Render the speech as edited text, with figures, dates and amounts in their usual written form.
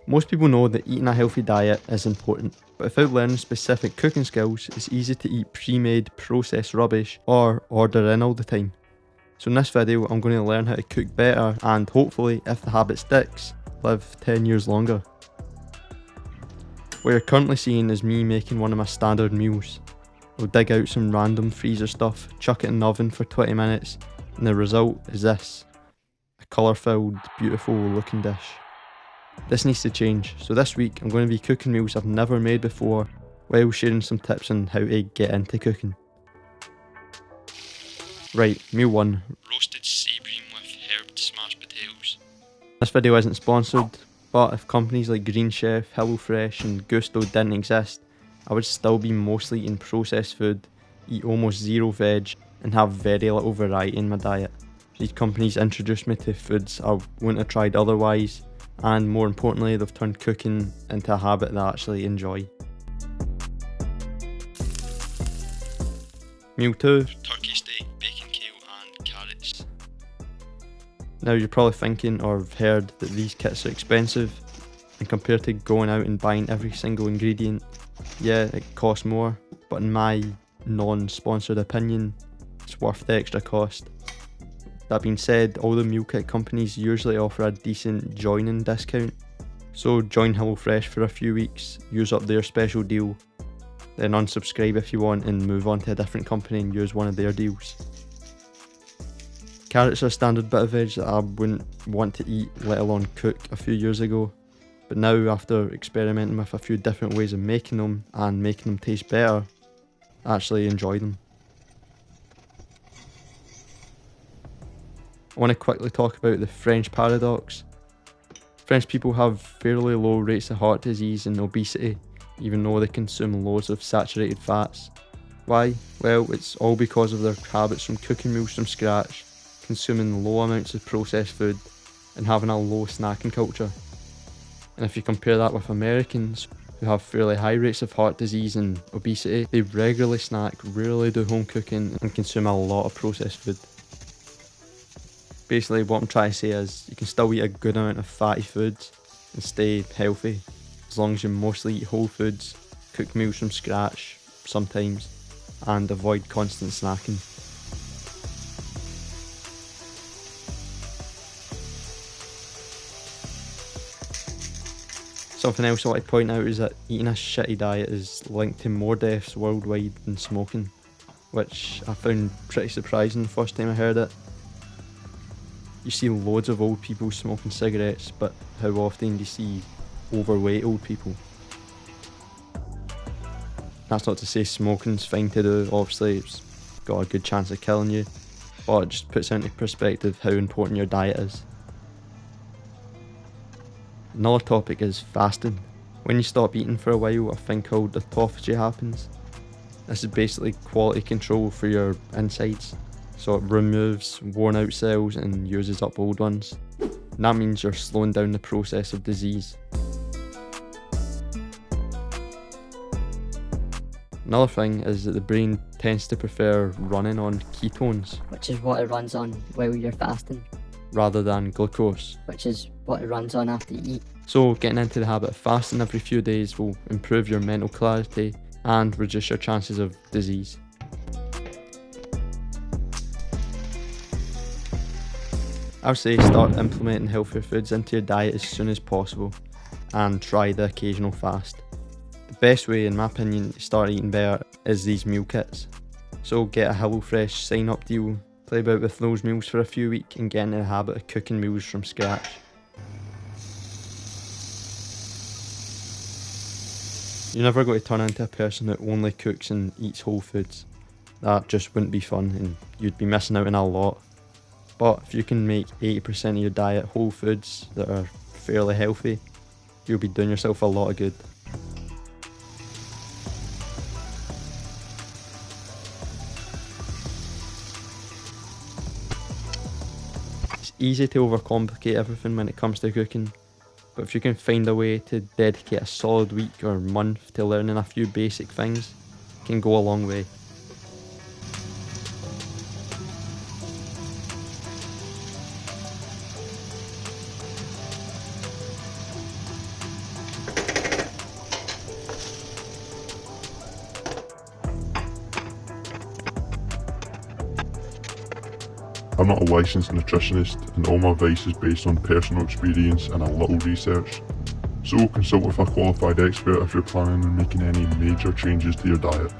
Most people know that eating a healthy diet is important, but without learning specific cooking skills, it's easy to eat pre-made, processed rubbish or order in all the time. So in this video, I'm going to learn how to cook better and hopefully, if the habit sticks, live 10 years longer. What you're currently seeing is me making one of my standard meals. I'll dig out some random freezer stuff, chuck it in the oven for 20 minutes, and the result is this. A colour-filled, beautiful looking dish. This needs to change, so this week I'm going to be cooking meals I've never made before while sharing some tips on how to get into cooking. Right, meal 1. Roasted sea bream with herbed smashed potatoes. This video isn't sponsored, but if companies like Green Chef, HelloFresh and Gusto didn't exist, I would still be mostly eating processed food, eat almost zero veg, and have very little variety in my diet. These companies introduced me to foods I wouldn't have tried otherwise, and more importantly, they've turned cooking into a habit that I actually enjoy. Meal 2. Turkey steak, bacon kale and carrots. Now you're probably thinking or have heard that these kits are expensive, and compared to going out and buying every single ingredient, yeah, it costs more, but in my non-sponsored opinion, it's worth the extra cost. That being said, all the meal kit companies usually offer a decent join-in discount, so join HelloFresh for a few weeks, use up their special deal, then unsubscribe if you want and move on to a different company and use one of their deals. Carrots are a standard bit of veg that I wouldn't want to eat, let alone cook, a few years ago, but now after experimenting with a few different ways of making them and making them taste better, I actually enjoy them. I want to quickly talk about the French paradox. French people have fairly low rates of heart disease and obesity, even though they consume loads of saturated fats. Why? Well, it's all because of their habits from cooking meals from scratch, consuming low amounts of processed food, and having a low snacking culture. And if you compare that with Americans, who have fairly high rates of heart disease and obesity, they regularly snack, rarely do home cooking, and consume a lot of processed food. Basically, what I'm trying to say is you can still eat a good amount of fatty foods and stay healthy, as long as you mostly eat whole foods, cook meals from scratch sometimes, and avoid constant snacking. Something else I want to point out is that eating a shitty diet is linked to more deaths worldwide than smoking, which I found pretty surprising the first time I heard it. You see loads of old people smoking cigarettes, but how often do you see overweight old people? That's not to say smoking's fine to do, obviously it's got a good chance of killing you, but it just puts into perspective how important your diet is. Another topic is fasting. When you stop eating for a while, a thing called autophagy happens. This is basically quality control for your insides. So it removes worn out cells and uses up old ones. And that means you're slowing down the process of disease. Another thing is that the brain tends to prefer running on ketones, which is what it runs on while you're fasting, rather than glucose, which is what it runs on after you eat. So getting into the habit of fasting every few days will improve your mental clarity and reduce your chances of disease. I would say start implementing healthier foods into your diet as soon as possible and try the occasional fast. The best way, in my opinion, to start eating better is these meal kits. So get a HelloFresh sign up deal, play about with those meals for a few weeks and get into the habit of cooking meals from scratch. You're never going to turn into a person that only cooks and eats whole foods. That just wouldn't be fun and you'd be missing out on a lot. But if you can make 80% of your diet whole foods that are fairly healthy, you'll be doing yourself a lot of good. It's easy to overcomplicate everything when it comes to cooking, but if you can find a way to dedicate a solid week or month to learning a few basic things, it can go a long way. I'm not a licensed nutritionist, and all my advice is based on personal experience and a little research. So consult with a qualified expert if you're planning on making any major changes to your diet.